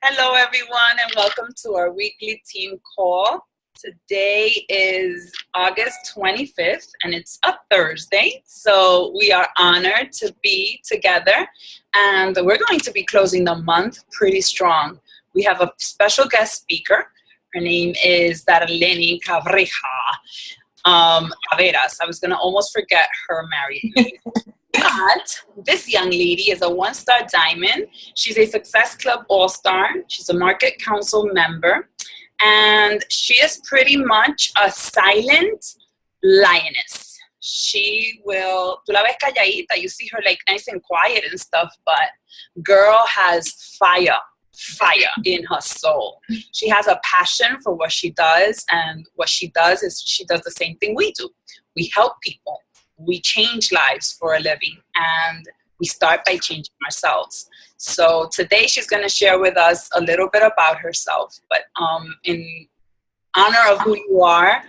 Hello, everyone, and welcome to our weekly team call. Today is August 25th, and it's a Thursday, so we are honored to be together, and we're going to be closing the month pretty strong. We have a special guest speaker. Her name is Darleny Cabreja Taveras. I was going to almost forget her married name. But this young lady is a one-star diamond. She's a Success Club All-Star. She's a Market Council member. And she is pretty much a silent lioness. She will, tú la ves calladita, you see her like nice and quiet and stuff, but girl has fire in her soul. She has a passion for what she does, and what she does is she does the same thing we do. We help people. We change lives for a living, and we start by changing ourselves. So today she's going to share with us a little bit about herself. But in honor of who you are,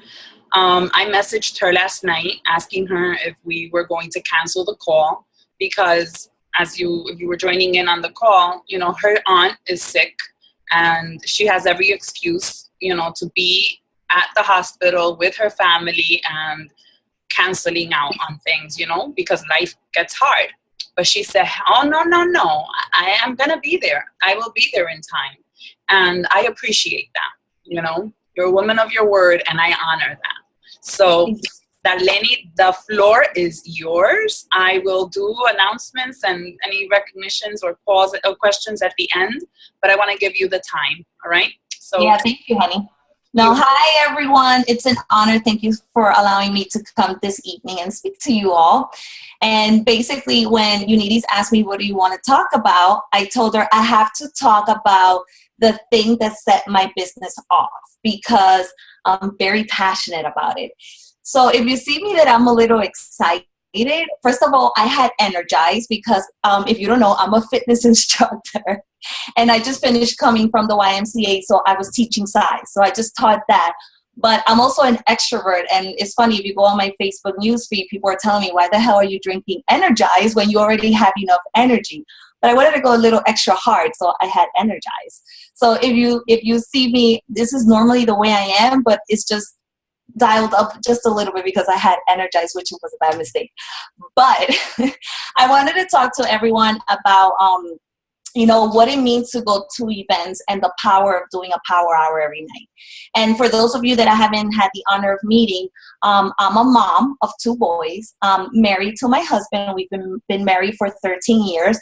I messaged her last night asking her if we were going to cancel the call because if you were joining in on the call, you know, her aunt is sick and she has every excuse, you know, to be at the hospital with her family and canceling out on things, you know, because life gets hard. But she said, oh, no, I am going to be there. I will be there in time. And I appreciate that. You know, you're a woman of your word, and I honor that. So, Darleny, the floor is yours. I will do announcements and any recognitions or calls or questions at the end, but I want to give you the time. All right? So, yeah, thank you, honey. No, hi, everyone. It's an honor. Thank you for allowing me to come this evening and speak to you all. And basically, when Unides asked me, what do you want to talk about? I told her I have to talk about the thing that set my business off because I'm very passionate about it. So if you see me that I'm a little excited, first of all, I had energized because if you don't know, I'm a fitness instructor. And I just finished coming from the YMCA, so I was teaching size. So I just taught that. But I'm also an extrovert, and it's funny, if you go on my Facebook newsfeed, people are telling me, why the hell are you drinking Energize when you already have enough energy? But I wanted to go a little extra hard, so I had Energize. So if you see me, this is normally the way I am, but it's just dialed up just a little bit because I had Energize, which was a bad mistake. But I wanted to talk to everyone about you know, what it means to go to events and the power of doing a power hour every night. And for those of you that I haven't had the honor of meeting, I'm a mom of 2 boys, married to my husband. We've been married for 13 years.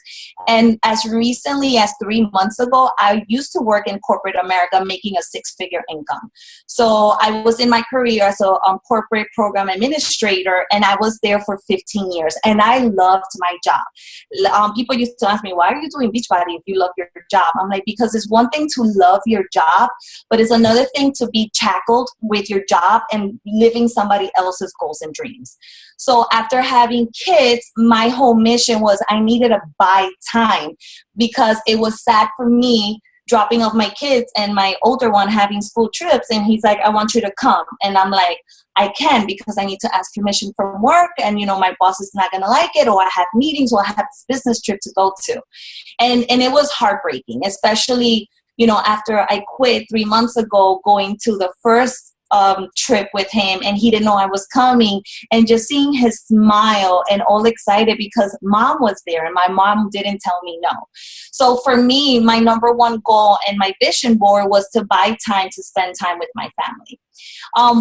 And as recently as 3 months ago, I used to work in corporate America making a 6-figure income. So I was in my career as a corporate program administrator, and I was there for 15 years. And I loved my job. People used to ask me, why are you doing Beachbody if you love your job? I'm like, because it's one thing to love your job, but it's another thing to be shackled with your job and living somebody else's goals and dreams. So after having kids, my whole mission was I needed to buy time because it was sad for me dropping off my kids and my older one having school trips, and he's like, I want you to come. And I'm like, I can, because I need to ask permission from work, and you know, my boss is not going to like it, or I have meetings, or I have this business trip to go to. And it was heartbreaking, especially, you know, after I quit 3 months ago, going to the first trip with him, and he didn't know I was coming, and just seeing his smile and all excited because mom was there, and my mom didn't tell me no. So for me, my number one goal and my vision board was to buy time to spend time with my family.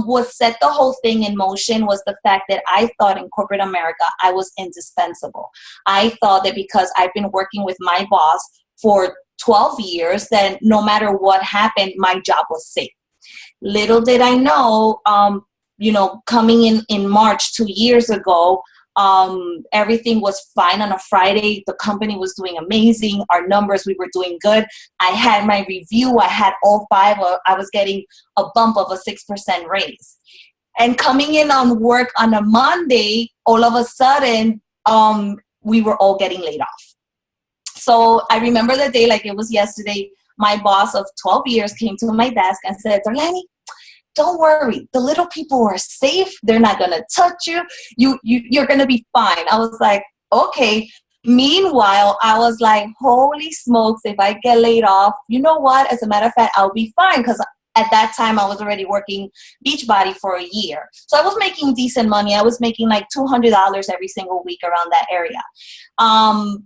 What set the whole thing in motion was the fact that I thought in corporate America I was indispensable. I thought that because I've been working with my boss for 12 years, that no matter what happened, my job was safe. Little did I know, you know, coming in March 2 years ago, everything was fine on a Friday. The company was doing amazing. Our numbers, we were doing good. I had my review. I had all 5. I was getting a bump of a 6% raise. And coming in on work on a Monday, all of a sudden, we were all getting laid off. So I remember the day like it was yesterday. My boss of 12 years came to my desk and said, Darleny, don't worry. The little people are safe. They're not going to touch you. You're going to be fine. I was like, okay, Meanwhile, I was like, holy smokes, if I get laid off, you know what? As a matter of fact, I'll be fine, because at that time I was already working Beachbody for a year. So I was making decent money. I was making like $200 every single week around that area.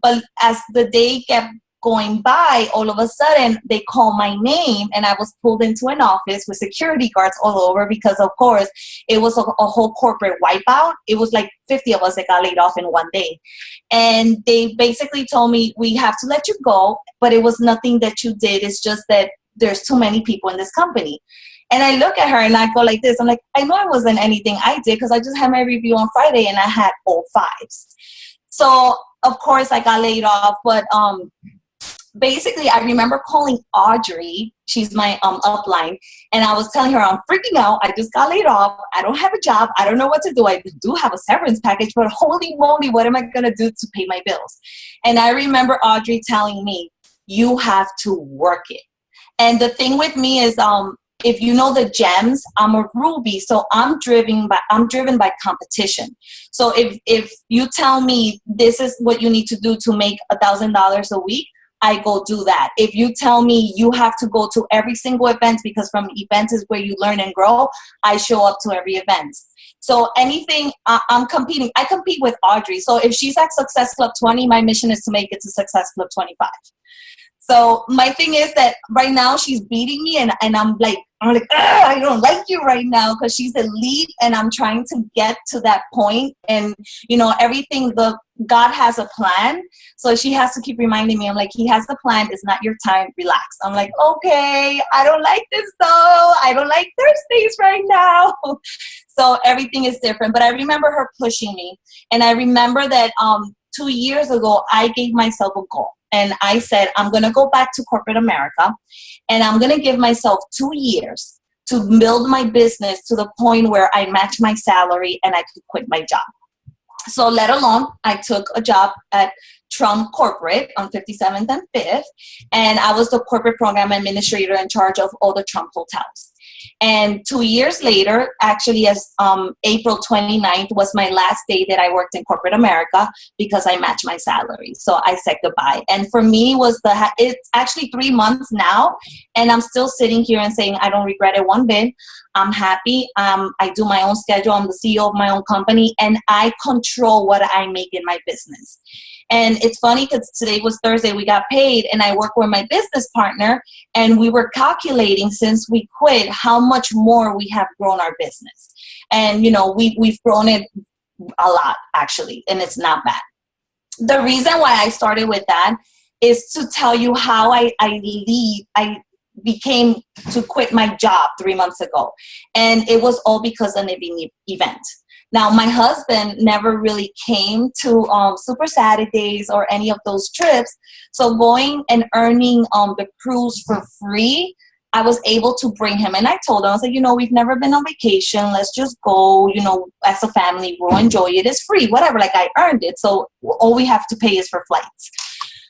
But as the day kept going by, all of a sudden they called my name, and I was pulled into an office with security guards all over, because of course it was a whole corporate wipeout. It was like 50 of us that got laid off in one day. And they basically told me, we have to let you go, but it was nothing that you did. It's just that there's too many people in this company. And I look at her and I go like this. I'm like, I know it wasn't anything I did, because I just had my review on Friday and I had all 5s. So of course I got laid off. But basically I remember calling Audrey. She's my upline. And I was telling her, I'm freaking out. I just got laid off. I don't have a job. I don't know what to do. I do have a severance package, but holy moly, what am I going to do to pay my bills? And I remember Audrey telling me, you have to work it. And the thing with me is, if you know the gems, I'm a Ruby, so I'm driven by competition. So if you tell me this is what you need to do to make $1,000 a week, I go do that. If you tell me you have to go to every single event, because from events is where you learn and grow, I show up to every event. So anything, I'm competing. I compete with Audrey. So if she's at Success Club 20, my mission is to make it to Success Club 25. So my thing is that right now she's beating me, and I'm like, I don't like you right now, because she's elite and I'm trying to get to that point. And you know, everything, God has a plan. So she has to keep reminding me. I'm like, he has the plan. It's not your time. Relax. I'm like, okay, I don't like this though. I don't like Thursdays right now. So everything is different. But I remember her pushing me. And I remember that 2 years ago, I gave myself a goal. And I said, I'm going to go back to corporate America, and I'm going to give myself 2 years to build my business to the point where I match my salary and I could quit my job. So let alone, I took a job at Trump Corporate on 57th and 5th, and I was the corporate program administrator in charge of all the Trump hotels. And 2 years later, actually as April 29th was my last day that I worked in corporate America, because I matched my salary. So I said goodbye. And for me it's actually 3 months now, and I'm still sitting here and saying I don't regret it one bit. I'm happy. I do my own schedule. I'm the CEO of my own company, and I control what I make in my business. And it's funny because today was Thursday, we got paid, and I work with my business partner, and we were calculating since we quit how much more we have grown our business. And, you know, we've grown it a lot, actually, and it's not bad. The reason why I started with that is to tell you how I became to quit my job 3 months ago. And it was all because of an event. Now, my husband never really came to Super Saturdays or any of those trips. So going and earning the cruise for free, I was able to bring him. And I told him, I was like, you know, we've never been on vacation. Let's just go, you know, as a family, we'll enjoy it. It's free, whatever. Like, I earned it. So all we have to pay is for flights.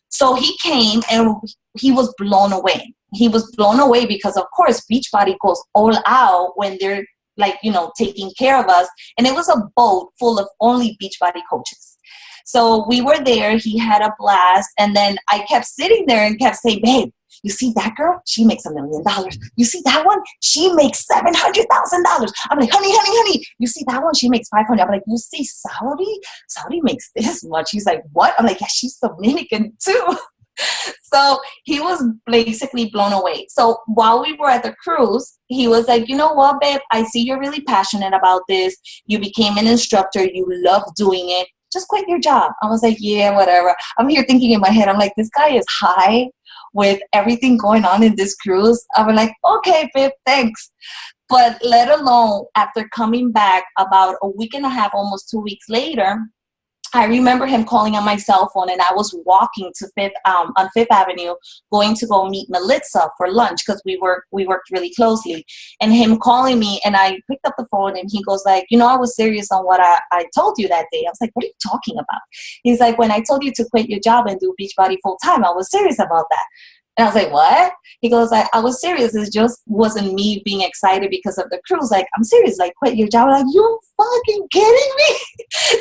So he came and he was blown away. He was blown away because, of course, Beachbody goes all out when they're, like, you know, taking care of us. And it was a boat full of only Beachbody coaches. So we were there. He had a blast. And then I kept sitting there and kept saying, babe, you see that girl? She makes $1 million. You see that one? She makes $700,000. I'm like, honey. You see that one? She makes 500. I'm like, you see Saudi? Saudi makes this much. He's like, what? I'm like, yeah, she's Dominican too. So he was basically blown away. So while we were at the cruise, he was like, you know what, babe? I see you're really passionate about this. You became an instructor. You love doing it. Just quit your job. I was like, yeah, whatever. I'm here thinking in my head, I'm like, this guy is high with everything going on in this cruise. I'm like, okay, babe, thanks. But let alone after coming back about a week and a half, almost 2 weeks later, I remember him calling on my cell phone, and I was walking to on Fifth Avenue, going to go meet Melissa for lunch because we worked really closely. And him calling me, and I picked up the phone, and he goes like, you know, I was serious on what I told you that day. I was like, what are you talking about? He's like, when I told you to quit your job and do Beachbody full time, I was serious about that. And I was like, what? He goes, I was serious. It just wasn't me being excited because of the cruise. Like, I'm serious. Like, quit your job. Like, you fucking kidding me?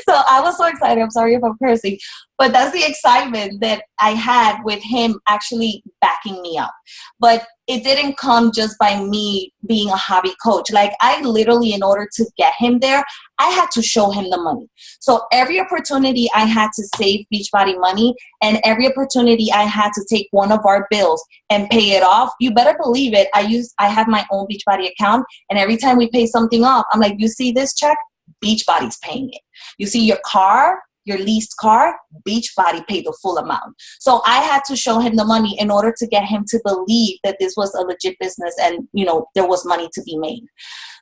So I was so excited. I'm sorry if I'm cursing. But that's the excitement that I had with him actually backing me up. But it didn't come just by me being a hobby coach. Like, I literally, in order to get him there, I had to show him the money. So every opportunity I had to save Beachbody money, and every opportunity I had to take one of our bills and pay it off, you better believe it. I have my own Beachbody account, and every time we pay something off, I'm like, you see this check? Beachbody's paying it. You see your car, your leased car, Beachbody paid the full amount. So I had to show him the money in order to get him to believe that this was a legit business and, you know, there was money to be made.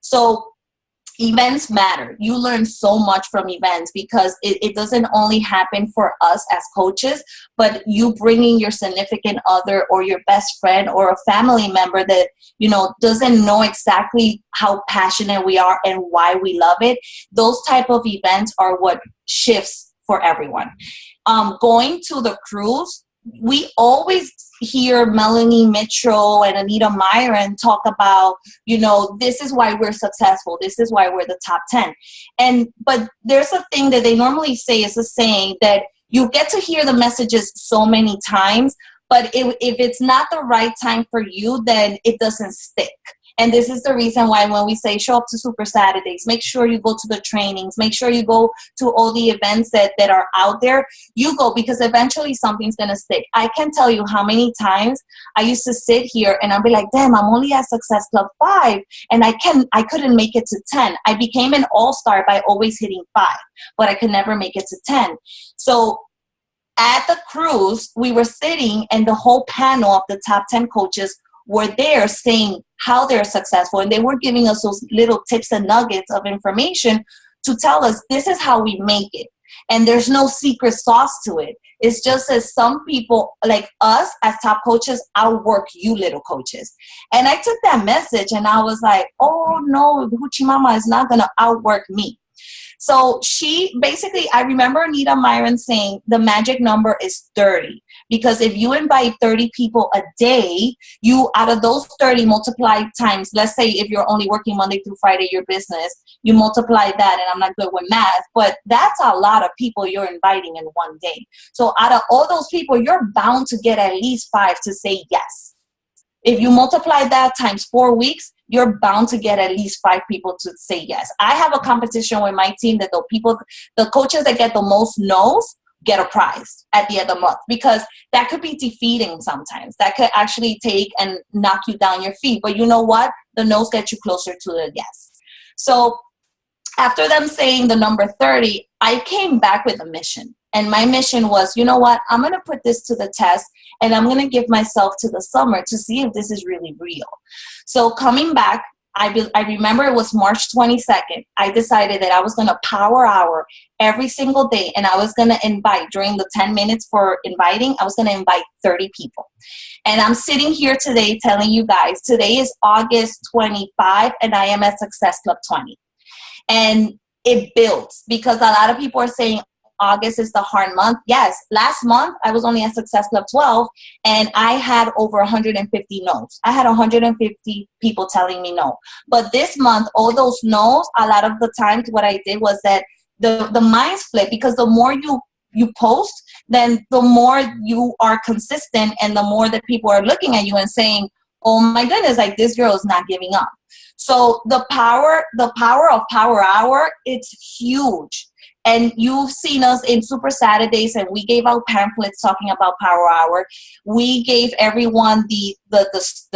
So events matter. You learn so much from events because it doesn't only happen for us as coaches, but you bringing your significant other or your best friend or a family member that, you know, doesn't know exactly how passionate we are and why we love it. Those type of events are what shifts for everyone. Going to the cruise, we always hear Melanie Mitchell and Anita Myron talk about, you know, this is why we're successful. This is why we're the top 10. But there's a thing that they normally say, is a saying that you get to hear the messages so many times, but if it's not the right time for you, then it doesn't stick. And this is the reason why when we say show up to Super Saturdays, make sure you go to the trainings, make sure you go to all the events that are out there. You go, because eventually something's going to stick. I can tell you how many times I used to sit here and I'll be like, damn, I'm only at Success Club 5 and I couldn't make it to 10. I became an all-star by always hitting 5, but I could never make it to 10. So at the cruise, we were sitting and the whole panel of the top 10 coaches were there saying how they're successful. And they were giving us those little tips and nuggets of information to tell us this is how we make it. And there's no secret sauce to it. It's just that some people like us as top coaches outwork you little coaches. And I took that message and I was like, oh no, Hoochie Mama is not going to outwork me. So she basically, I remember Anita Myron saying the magic number is 30. Because if you invite 30 people a day, you, out of those 30, multiply times, let's say if you're only working Monday through Friday, your business, you multiply that, and I'm not good with math, but that's a lot of people you're inviting in one day. So out of all those people, you're bound to get at least 5 to say yes. If you multiply that times 4 weeks, you're bound to get at least 5 people to say yes. I have a competition with my team that the coaches that get the most no's get a prize at the end of the month, because that could be defeating sometimes. That could actually take and knock you down your feet. But you know what? The no's get you closer to the yes. So after them saying the number 30, I came back with a mission. And my mission was, you know what? I'm going to put this to the test and I'm going to give myself to the summer to see if this is really real. So coming back, I remember it was March 22nd. I decided that I was going to power hour every single day, and I was going to invite, during the 10 minutes for inviting, I was going to invite 30 people. And I'm sitting here today telling you guys, today is August 25, and I am at Success Club 20. And it builds, because a lot of people are saying, August is the hard month. Yes, last month I was only at Success Club 12 and I had over 150 no's. I had 150 people telling me no. But this month, all those no's, a lot of the times what I did was that the minds flip, because the more you post, then the more you are consistent and the more that people are looking at you and saying, oh my goodness, like this girl is not giving up. So the power of Power Hour, it's huge. And you've seen us in Super Saturdays, and we gave out pamphlets talking about Power Hour. We gave everyone the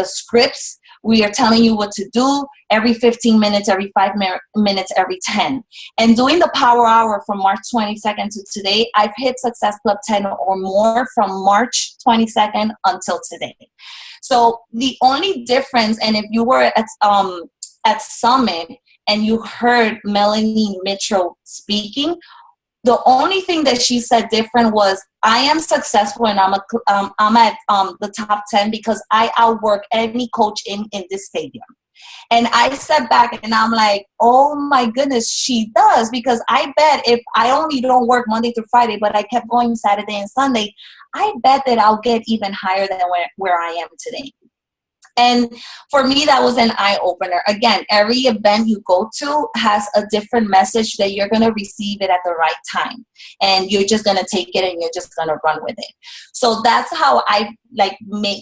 scripts. We are telling you what to do every 15 minutes, every 5 minutes, every 10. And doing the Power Hour from March 22nd to today, I've hit Success Club 10 or more from March 22nd until today. So the only difference, and if you were at Summit and you heard Melanie Mitchell speaking, the only thing that she said different was, I am successful and I'm at the top 10 because I outwork any coach in this stadium. And I sat back and I'm like, oh my goodness, she does. Because I bet if I only don't work Monday through Friday, but I kept going Saturday and Sunday, I bet that I'll get even higher than where I am today. And for me, that was an eye-opener. Again, every event you go to has a different message that you're going to receive it at the right time. And you're just going to take it and you're just going to run with it. So that's how I've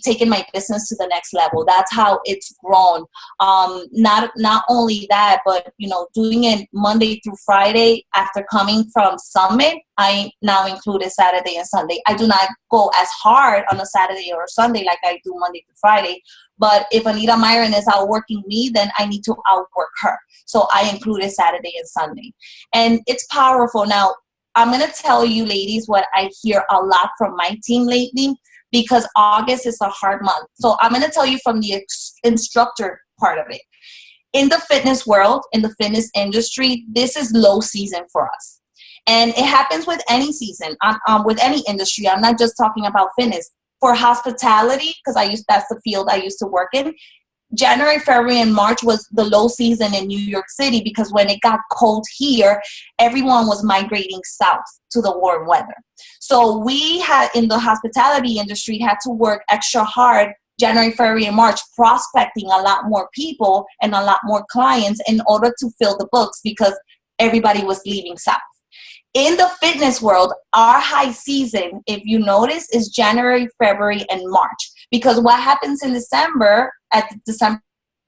taken my business to the next level. That's how it's grown. Not only that, but, doing it Monday through Friday after coming from Summit, I now included Saturday and Sunday. I do not go as hard on a Saturday or a Sunday like I do Monday through Friday. But if Anita Myron is outworking me, then I need to outwork her. So I included Saturday and Sunday. And it's powerful. Now, I'm going to tell you, ladies, what I hear a lot from my team lately, because August is a hard month. So I'm going to tell you from the instructor part of it. In the fitness world, in the fitness industry, this is low season for us. And it happens with any season, with any industry. I'm not just talking about fitness. For hospitality, because that's the field I used to work in, January, February, and March was the low season in New York City, because when it got cold here, everyone was migrating south to the warm weather. So we had, in the hospitality industry, had to work extra hard January, February, and March, prospecting a lot more people and a lot more clients in order to fill the books, because everybody was leaving south. In the fitness world, our high season, if you notice, is January, February, and March. Because what happens in December, at December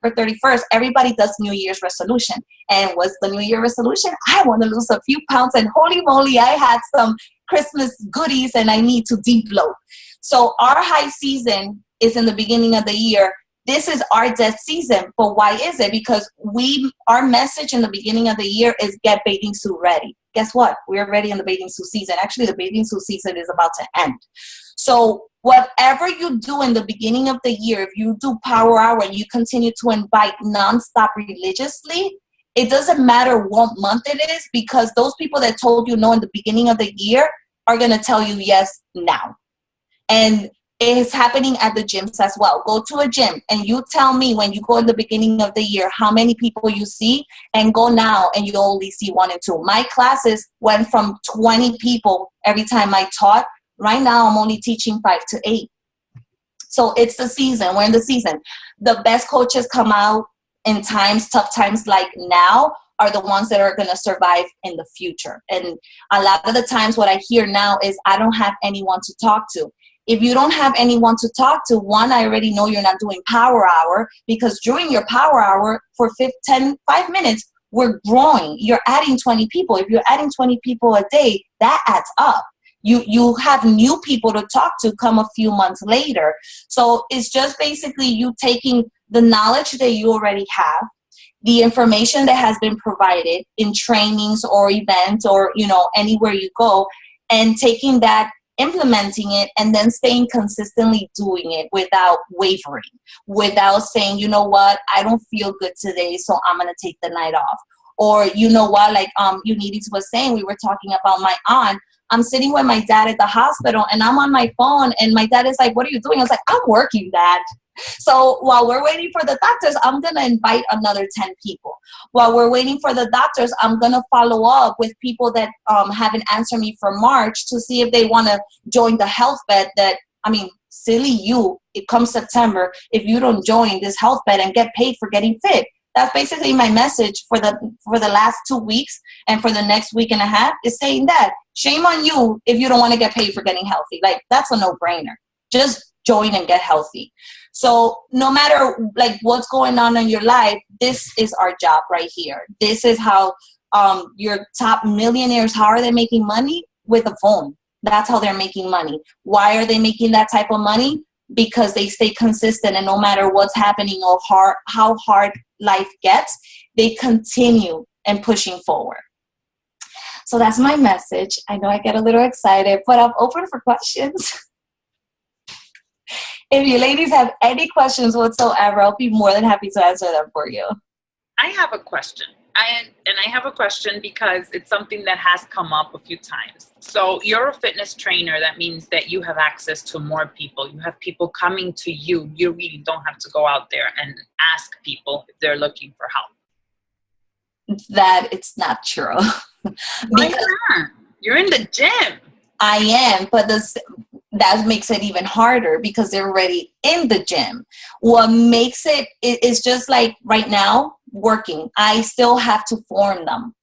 31st, everybody does New Year's resolution. And what's the New Year resolution? I want to lose a few pounds, and holy moly, I had some Christmas goodies and I need to de-bloat. So our high season is in the beginning of the year. This is our dead season. But why is it? Because our message in the beginning of the year is get bathing suit ready. Guess what? We're ready in the bathing suit season. Actually, the bathing suit season is about to end. So whatever you do in the beginning of the year, if you do power hour and you continue to invite nonstop religiously, it doesn't matter what month it is, because those people that told you no in the beginning of the year are going to tell you yes now. And it's happening at the gyms as well. Go to a gym and you tell me when you go in the beginning of the year how many people you see, and go now and you only see 1 and 2. My classes went from 20 people every time I taught. Right now I'm only teaching 5 to 8. So it's the season. We're in the season. The best coaches come out in tough times like now, are the ones that are going to survive in the future. And a lot of the times what I hear now is, I don't have anyone to talk to. If you don't have anyone to talk to, one, I already know you're not doing power hour, because during your power hour for 5 minutes, we're growing. You're adding 20 people. If you're adding 20 people a day, that adds up. You have new people to talk to come a few months later. So it's just basically you taking the knowledge that you already have, the information that has been provided in trainings or events or, anywhere you go, and taking that, implementing it, and then staying consistently doing it without wavering, without saying, you know what, I don't feel good today, so I'm going to take the night off. Or, you know what, like Eunice was saying, we were talking about my aunt. I'm sitting with my dad at the hospital and I'm on my phone and my dad is like, what are you doing? I was like, I'm working, Dad. So while we're waiting for the doctors, I'm going to invite another 10 people. While we're waiting for the doctors, I'm going to follow up with people that haven't answered me for March to see if they want to join the health bed that, silly you, it comes September, if you don't join this health bed and get paid for getting fit. That's basically my message for the last 2 weeks and for the next week and a half, is saying that shame on you if you don't want to get paid for getting healthy. Like, that's a no-brainer. Just join and get healthy. So no matter like what's going on in your life, this is our job right here. This is how your top millionaires, how are they making money? With a phone. That's how they're making money. Why are they making that type of money? Because they stay consistent, and no matter what's happening or how hard life gets, they continue and pushing forward. So that's my message. I know I get a little excited, but I'm open for questions. If you ladies have any questions whatsoever, I'll be more than happy to answer them for you. I have a question. And I have a question because it's something that has come up a few times. So you're a fitness trainer. That means that you have access to more people. You have people coming to you. You really don't have to go out there and ask people if they're looking for help. That it's not true. Why not? You're in the gym. I am, but that makes it even harder because they're already in the gym. What makes it's just like right now working. I still have to form them.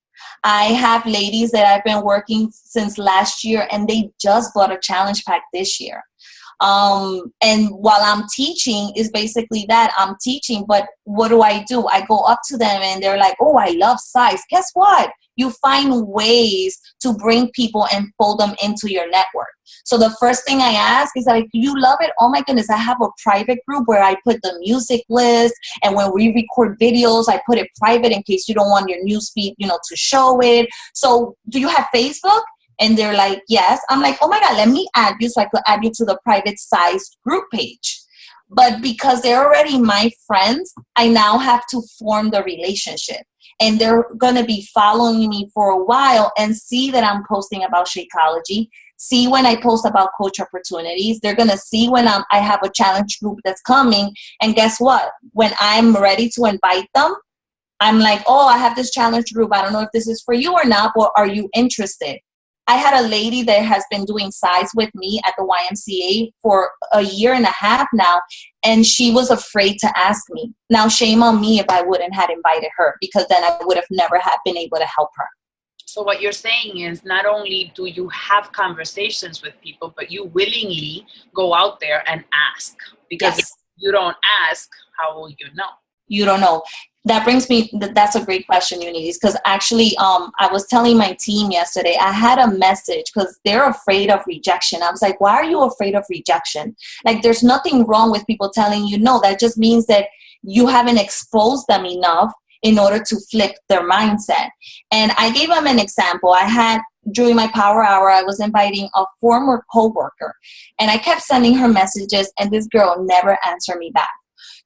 I have ladies that I've been working since last year and they just bought a challenge pack this year. And while I'm teaching is basically that I'm teaching, but what do? I go up to them and they're like, oh, I love size. Guess what? You find ways to bring people and fold them into your network. So the first thing I ask is like, you love it? Oh my goodness, I have a private group where I put the music list. And when we record videos, I put it private in case you don't want your newsfeed, to show it. So do you have Facebook? And they're like, yes. I'm like, oh my God, let me add you so I could add you to the private sized group page. But because they're already my friends, I now have to form the relationship. And they're going to be following me for a while and see that I'm posting about Shakeology, see when I post about coach opportunities. They're going to see when I have a challenge group that's coming. And guess what? When I'm ready to invite them, I'm like, oh, I have this challenge group. I don't know if this is for you or not, but are you interested? I had a lady that has been doing size with me at the YMCA for a year and a half now, and she was afraid to ask me. Now, shame on me if I wouldn't have invited her, because then I would have never have been able to help her. So what you're saying is not only do you have conversations with people, but you willingly go out there and ask. Because if you don't ask, how will you know? You don't know. That brings me, that's a great question, Eunice, because actually I was telling my team yesterday, I had a message because they're afraid of rejection. I was like, why are you afraid of rejection? Like, there's nothing wrong with people telling you no. That just means that you haven't exposed them enough in order to flip their mindset. And I gave them an example. I had, during my power hour, I was inviting a former coworker, and I kept sending her messages, and this girl never answered me back.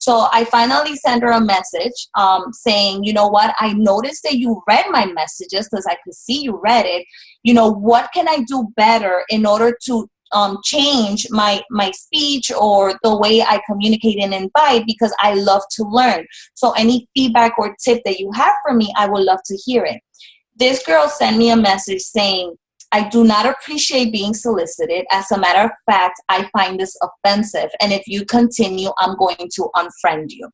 So I finally sent her a message saying, you know what, I noticed that you read my messages because I could see you read it. What can I do better in order to change my speech or the way I communicate and invite, because I love to learn. So any feedback or tip that you have for me, I would love to hear it. This girl sent me a message saying, I do not appreciate being solicited. As a matter of fact, I find this offensive. And if you continue, I'm going to unfriend you.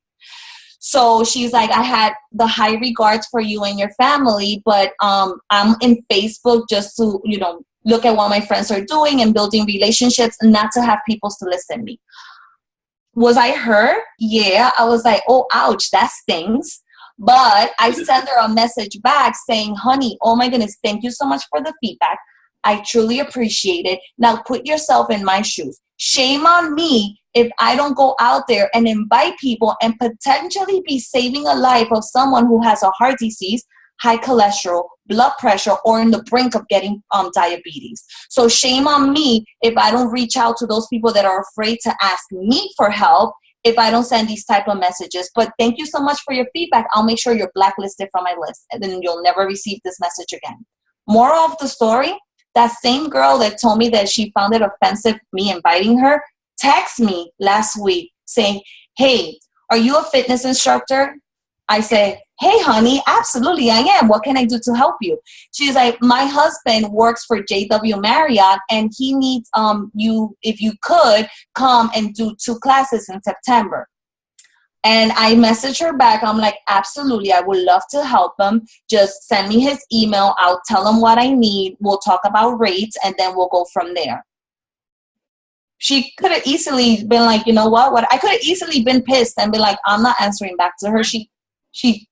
So she's like, I had the high regards for you and your family, but I'm in Facebook just to, look at what my friends are doing and building relationships, and not to have people solicit me. Was I hurt? Yeah. I was like, oh, ouch, that stings. But I sent her a message back saying, honey, oh my goodness, thank you so much for the feedback. I truly appreciate it. Now put yourself in my shoes. Shame on me if I don't go out there and invite people and potentially be saving a life of someone who has a heart disease, high cholesterol, blood pressure, or in the brink of getting diabetes. So shame on me if I don't reach out to those people that are afraid to ask me for help, if I don't send these type of messages. But thank you so much for your feedback. I'll make sure you're blacklisted from my list, and then you'll never receive this message again. Moral of the story, that same girl that told me that she found it offensive me inviting her, texted me last week saying, hey, are you a fitness instructor? I said, hey, honey, absolutely I am. What can I do to help you? She's like, my husband works for JW Marriott, and he needs you, if you could, come and do 2 classes in September. And I messaged her back. I'm like, absolutely, I would love to help him. Just send me his email. I'll tell him what I need. We'll talk about rates, and then we'll go from there. She could have easily been like, you know what? I could have easily been pissed and be like, I'm not answering back to her. She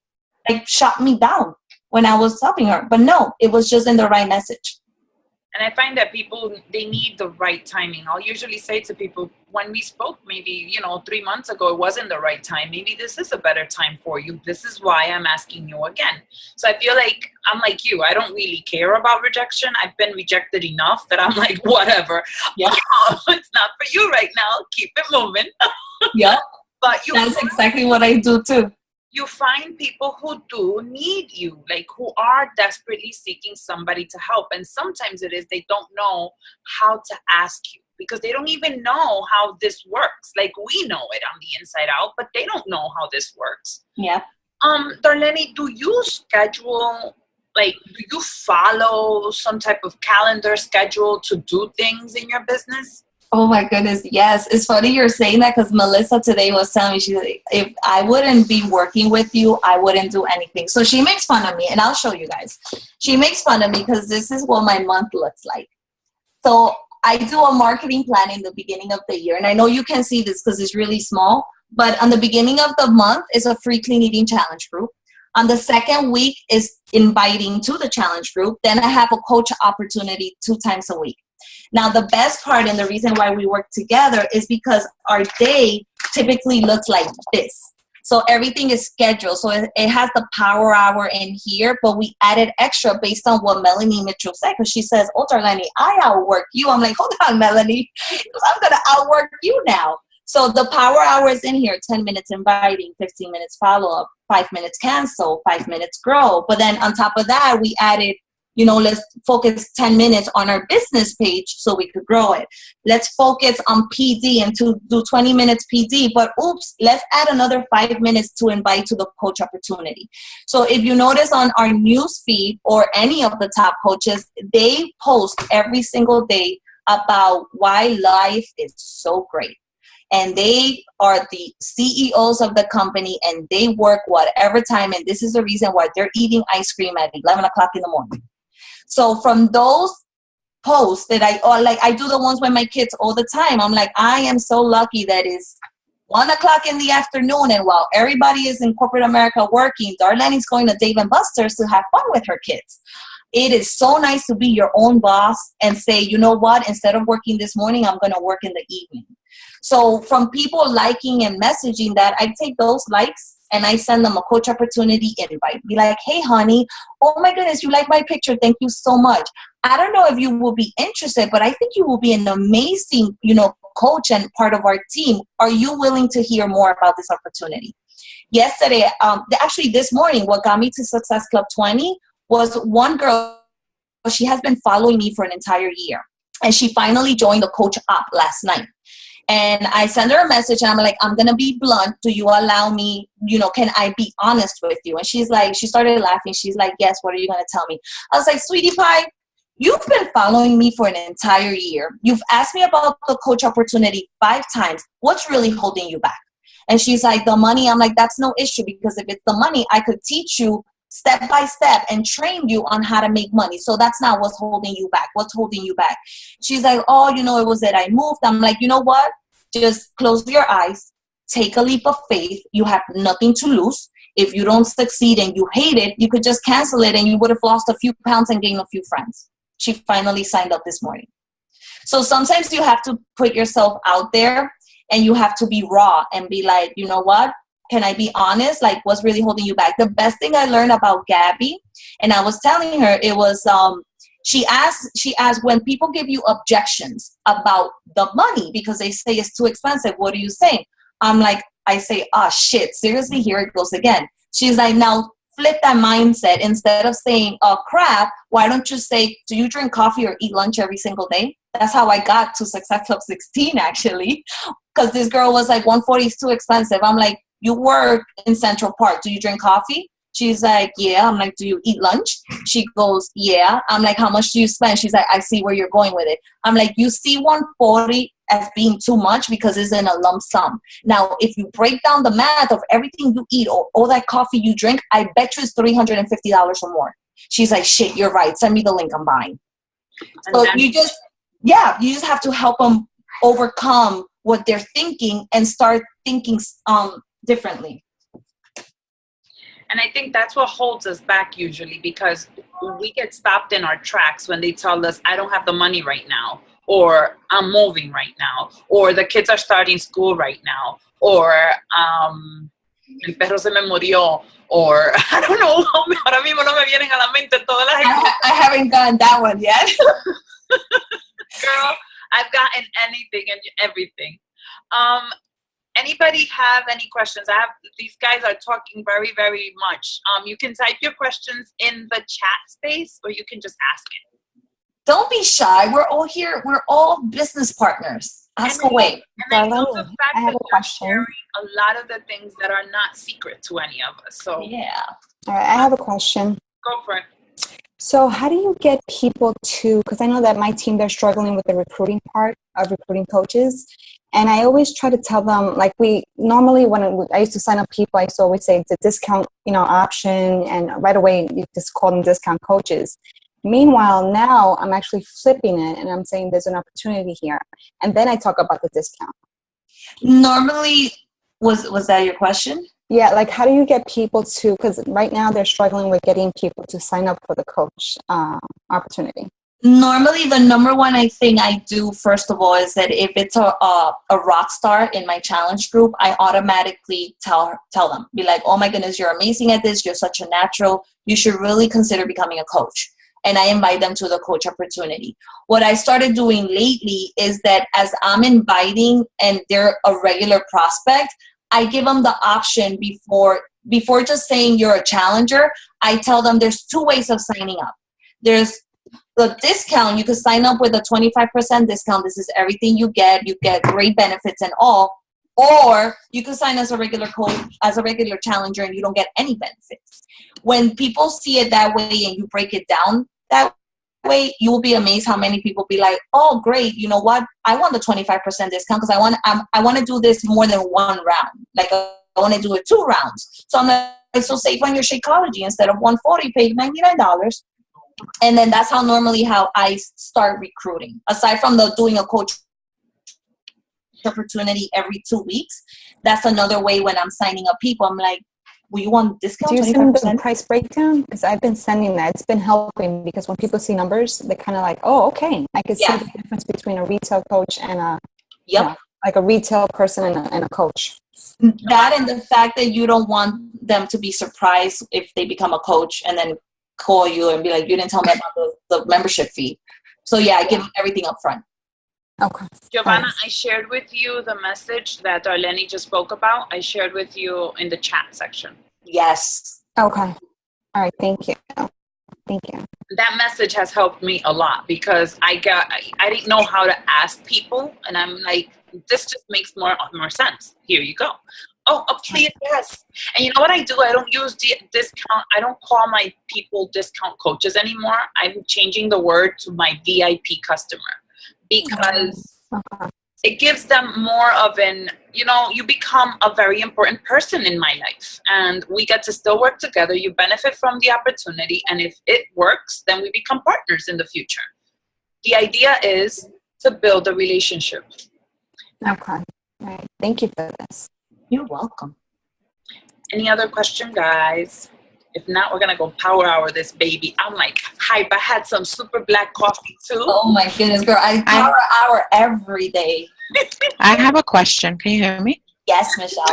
like shot me down when I was helping her. But no, it was just in the right message. And I find that people, they need the right timing. I'll usually say to people, when we spoke maybe, 3 months ago, it wasn't the right time. Maybe this is a better time for you. This is why I'm asking you again. So I feel like I'm like you. I don't really care about rejection. I've been rejected enough that I'm like, whatever. Yeah. It's not for you right now. Keep it moving. Yeah. But that's exactly what I do too. you find people who do need you, like who are desperately seeking somebody to help. And sometimes it is they don't know how to ask you because they don't even know how this works. Like we know it on the inside out, but they don't know how this works. Yeah. Darleny, do you schedule, like, do you follow some type of calendar schedule to do things in your business? Oh my goodness, yes. It's funny you're saying that because Melissa today was telling me, she's like, if I wouldn't be working with you, I wouldn't do anything. So she makes fun of me, and I'll show you guys. She makes fun of me because this is what my month looks like. So I do a marketing plan in the beginning of the year, and I know you can see this because it's really small, but on the beginning of the month is a free clean eating challenge group. On the second week is inviting to the challenge group. Then I have a coach opportunity 2 times a week. Now, the best part and the reason why we work together is because our day typically looks like this. So everything is scheduled. So it has the power hour in here, but we added extra based on what Melanie Mitchell said, because she says, oh, Darleny, I outwork you. I'm like, hold on, Melanie, I'm going to outwork you now. So the power hour is in here, 10 minutes inviting, 15 minutes follow-up, 5 minutes cancel, 5 minutes grow. But then on top of that, we added, let's focus 10 minutes on our business page so we could grow it. Let's focus on PD and to do 20 minutes PD, but oops, let's add another 5 minutes to invite to the coach opportunity. So if you notice on our news feed or any of the top coaches, they post every single day about why life is so great. And they are the CEOs of the company and they work whatever time. And this is the reason why they're eating ice cream at 11 o'clock in the morning. So from those posts that I do the ones with my kids all the time. I'm like, I am so lucky that it's 1 o'clock in the afternoon. And while everybody is in corporate America working, Darleny's going to Dave & Buster's to have fun with her kids. It is so nice to be your own boss and say, you know what, instead of working this morning, I'm going to work in the evening. So from people liking and messaging that, I take those likes and I send them a coach opportunity invite. Be like, hey, honey, oh my goodness, you like my picture. Thank you so much. I don't know if you will be interested, but I think you will be an amazing, coach and part of our team. Are you willing to hear more about this opportunity? Yesterday, actually this morning, what got me to Success Club 20 was one girl. She has been following me for an entire year. And she finally joined the coach app last night. And I sent her a message and I'm like, I'm going to be blunt. Do you allow me, can I be honest with you? And she's like, she started laughing. She's like, yes, what are you going to tell me? I was like, sweetie pie, you've been following me for an entire year. You've asked me about the coach opportunity 5 times. What's really holding you back? And she's like, the money. I'm like, that's no issue, because if it's the money, I could teach you step by step and train you on how to make money. So that's not what's holding you back. What's holding you back? She's like, oh, it was that I moved. I'm like, you know what? Just close your eyes, take a leap of faith. You have nothing to lose. If you don't succeed and you hate it, you could just cancel it and you would have lost a few pounds and gained a few friends. She finally signed up this morning. So sometimes you have to put yourself out there and you have to be raw and be like, you know what? Can I be honest? Like, what's really holding you back? The best thing I learned about Gabby, and I was telling her, it was, she asked when people give you objections about the money because they say it's too expensive, what do you say? I'm like, I say, oh shit, seriously, here it goes again. She's like, now flip that mindset. Instead of saying, oh crap, why don't you say, do you drink coffee or eat lunch every single day? That's how I got to Success Club 16, actually, because this girl was like, 140 is too expensive. I'm like, you work in Central Park. Do you drink coffee? She's like, yeah. I'm like, do you eat lunch? She goes, yeah. I'm like, how much do you spend? She's like, I see where you're going with it. I'm like, you see 140 as being too much because it's in a lump sum. Now, if you break down the math of everything you eat or all that coffee you drink, I bet you it's $350 or more. She's like, shit, you're right. Send me the link, I'm buying. So you just have to help them overcome what they're thinking and start thinking differently. And I think that's what holds us back usually, because we get stopped in our tracks when they tell us, I don't have the money right now, or I'm moving right now, or the kids are starting school right now, or el perro se me murió, or I don't know, ahora mismo no me vienen a la mente todas las I haven't gotten that one yet. Girl, I've gotten anything and everything. Anybody have any questions? These guys are talking very, very much. You can type your questions in the chat space, or you can just ask it. Don't be shy. We're all here. We're all business partners. Ask away. And I love the fact that you're sharing a lot of the things that are not secret to any of us. So yeah. All right, I have a question. Go for it. So how do you get people to, because I know that my team, they're struggling with the recruiting part of recruiting coaches. And I always try to tell them, like normally when I used to sign up people, I used to always say it's a discount, option. And right away, you just call them discount coaches. Meanwhile, now I'm actually flipping it and I'm saying there's an opportunity here. And then I talk about the discount. Normally, was that your question? Yeah, like how do you get people to, because right now they're struggling with getting people to sign up for the coach opportunity. Normally, the number one thing I do, first of all, is that if it's a rock star in my challenge group, I automatically tell them, be like, oh my goodness, you're amazing at this. You're such a natural. You should really consider becoming a coach. And I invite them to the coach opportunity. What I started doing lately is that as I'm inviting and they're a regular prospect, I give them the option before just saying you're a challenger. I tell them there's two ways of signing up. There's the discount. You can sign up with a 25% discount. This is everything you get. You get great benefits and all. Or you can sign as a regular coach, as a regular challenger, and you don't get any benefits. When people see it that way and you break it down that way, you will be amazed how many people be like, oh, great. You know what? I want the 25% discount because I want to do this more than one round. Like I want to do it 2 rounds. So I'm like, so save on your Shakeology. Instead of $140, pay $99. And then that's how I start recruiting. Aside from doing a coach opportunity every 2 weeks, that's another way when I'm signing up people. I'm like, will you want discount? Do you send the price breakdown? Because I've been sending that. It's been helping because when people see numbers, they kind of like, oh, okay. I can see the difference between a retail coach and like a retail person and a coach. That and the fact that you don't want them to be surprised if they become a coach and then call you and be like, you didn't tell me about the membership fee. So I give them everything up front. Okay. Giovanna, I shared with you the message that Darleny just spoke about. I shared with you in the chat section. Yes. Okay. All right. Thank you. Thank you. That message has helped me a lot because I didn't know how to ask people. And I'm like, this just makes more sense. Here you go. Oh, please, yes. And you know what I do? I don't use discount. I don't call my people discount coaches anymore. I'm changing the word to my VIP customer. Because it gives them more of you become a very important person in my life and we get to still work together. You benefit from the opportunity. And if it works, then we become partners in the future. The idea is to build a relationship. Okay. All right. Thank you for this. You're welcome. Any other question, guys? If not, we're going to go power hour this baby. I'm like hype. I had some super black coffee too. Oh my goodness, girl. I power hour every day. I have a question. Can you hear me? Yes, Michelle.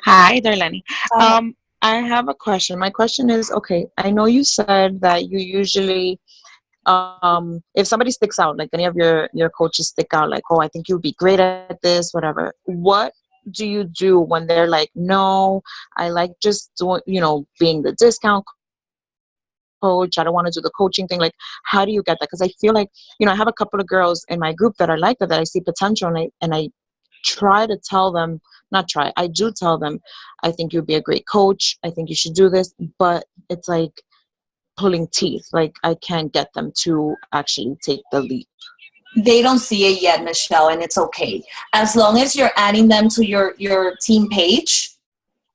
Hi, Darleny. I have a question. My question is, okay, I know you said that you usually, if somebody sticks out, like any of your coaches stick out, like, oh, I think you'd be great at this, whatever. What do you do when they're like, no, I like just doing, being the discount coach. I don't want to do the coaching thing. Like, how do you get that? Because I feel like, I have a couple of girls in my group that are like that I see potential and I try to tell them, I do tell them, I think you'd be a great coach. I think you should do this. But it's like pulling teeth. Like I can't get them to actually take the leap. They don't see it yet, Michelle, and it's okay. As long as you're adding them to your team page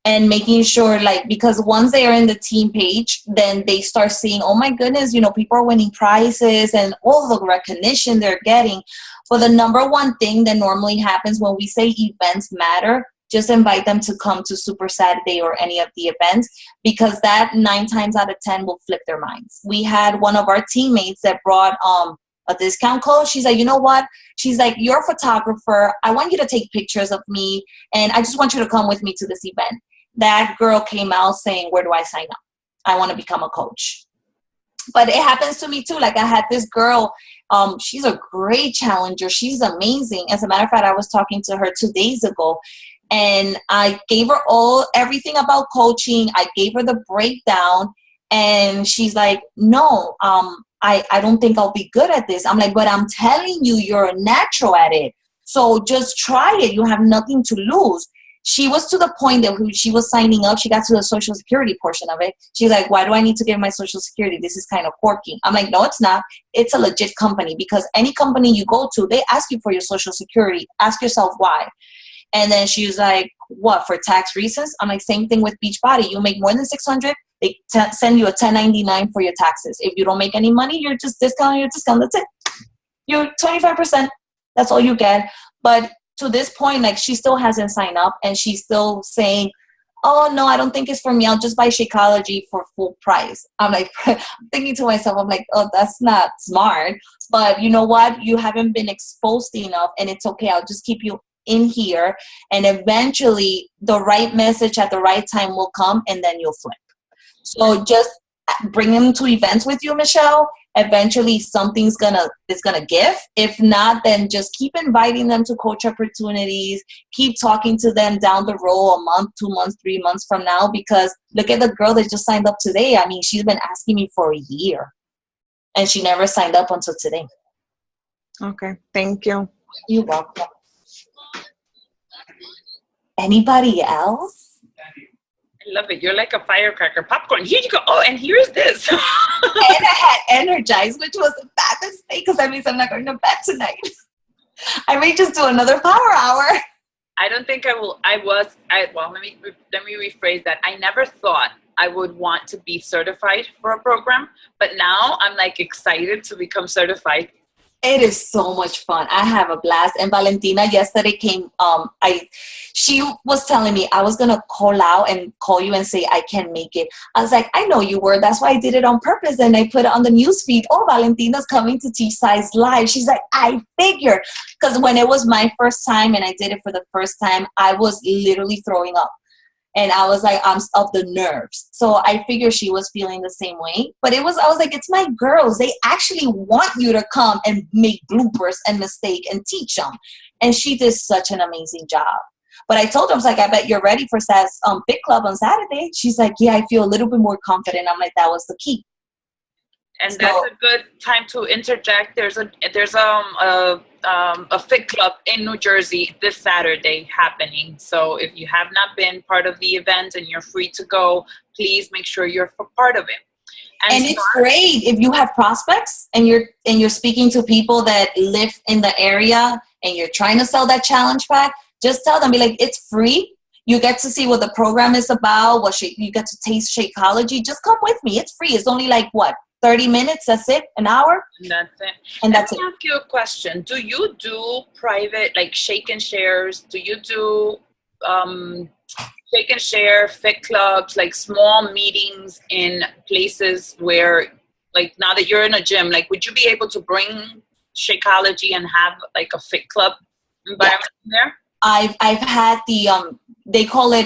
and making sure, because once they are in the team page, then they start seeing, oh my goodness, people are winning prizes and all the recognition they're getting. But the number one thing that normally happens when we say events matter, just invite them to come to Super Saturday or any of the events, because that 9 times out of 10 will flip their minds. We had one of our teammates that brought a discount code. She's like, you know what? She's like, you're a photographer. I want you to take pictures of me, and I just want you to come with me to this event. That girl came out saying, where do I sign up? I want to become a coach. But it happens to me too. Like I had this girl, she's a great challenger. She's amazing. As a matter of fact, I was talking to her 2 days ago, And I gave her everything about coaching. I gave her the breakdown, and she's like, no, I don't think I'll be good at this. I'm like, but I'm telling you, you're a natural at it. So just try it. You have nothing to lose. She was to the point that she was signing up. She got to the Social Security portion of it. She's like, why do I need to give my Social Security? This is kind of quirky. I'm like, no, it's not. It's a legit company, because any company you go to, they ask you for your Social Security. Ask yourself why. And then she was like, what, for tax reasons? I'm like, same thing with Beachbody. You make more than $600, they send you a 1099 for your taxes. If you don't make any money, you're just discounting your discount. That's it. You're 25%. That's all you get. But to this point, like, she still hasn't signed up, and she's still saying, oh, no, I don't think it's for me. I'll just buy Shakeology for full price. I'm like, thinking to myself, I'm like, oh, that's not smart. But you know what? You haven't been exposed enough, and it's okay. I'll just keep you in here, and eventually the right message at the right time will come, and then you'll flip. So just bring them to events with you, Michelle. Eventually something's gonna give. If not, then just keep inviting them to coach opportunities. Keep talking to them down the road, a month, 2 months, 3 months from now, because look at the girl that just signed up today. I mean, she's been asking me for a year, and she never signed up until today. Okay, thank you. You're welcome. Anybody else? I love it. You're like a firecracker. Popcorn. Here you go. Oh, and here's this. And I had energized, which was a bad mistake, because that means I'm not going to bed tonight. I may just do another power hour. I don't think I will. Well, let me rephrase that. I never thought I would want to be certified for a program, but now I'm like excited to become certified. It is so much fun. I have a blast. And Valentina yesterday came, she was telling me I was going to call out and call you and say I can't make it. I was like, I know you were. That's why I did it on purpose. And I put it on the news feed. Oh, Valentina's coming to Teach Size Live. She's like, I figured. Because when it was my first time and I did it for the first time, I was literally throwing up. And I was like, I'm of the nerves. So I figured she was feeling the same way. But I was like, it's my girls. They actually want you to come and make bloopers and mistake and teach them. And she did such an amazing job. But I told her, I was like, I bet you're ready for Fit Club on Saturday. She's like, yeah, I feel a little bit more confident. I'm like, that was the key. And so, that's a good time to interject. There's a Fit Club in New Jersey this Saturday happening. So if you have not been part of the event and you're free to go, please make sure you're part of it. And it's great if you have prospects and you're speaking to people that live in the area and you're trying to sell that challenge pack. Just tell them, be like, it's free. You get to see what the program is about. You get to taste Shakeology. Just come with me. It's free. It's only like what? 30 minutes, that's it, an hour. And that's it. And that's it. Let me ask you a question. Do you do private, like shake and shares? Do you do shake and share fit clubs, like small meetings in places where, like now that you're in a gym, like would you be able to bring Shakeology and have like a fit club environment in there? I've had the they call it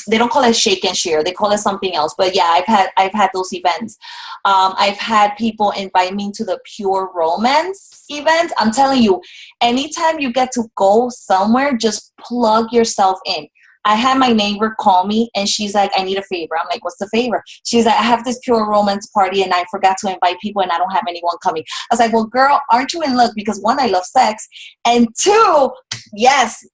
they don't call it shake and share, they call it something else, but yeah, I've had those events. I've had people invite me to the Pure Romance event. I'm telling you, anytime you get to go somewhere, just plug yourself in. I had my neighbor call me and she's like, I need a favor. I'm like, what's the favor? She's like, I have this Pure Romance party and I forgot to invite people and I don't have anyone coming. I was like, well, girl, aren't you in luck? Because one, I love sex. And two, yes,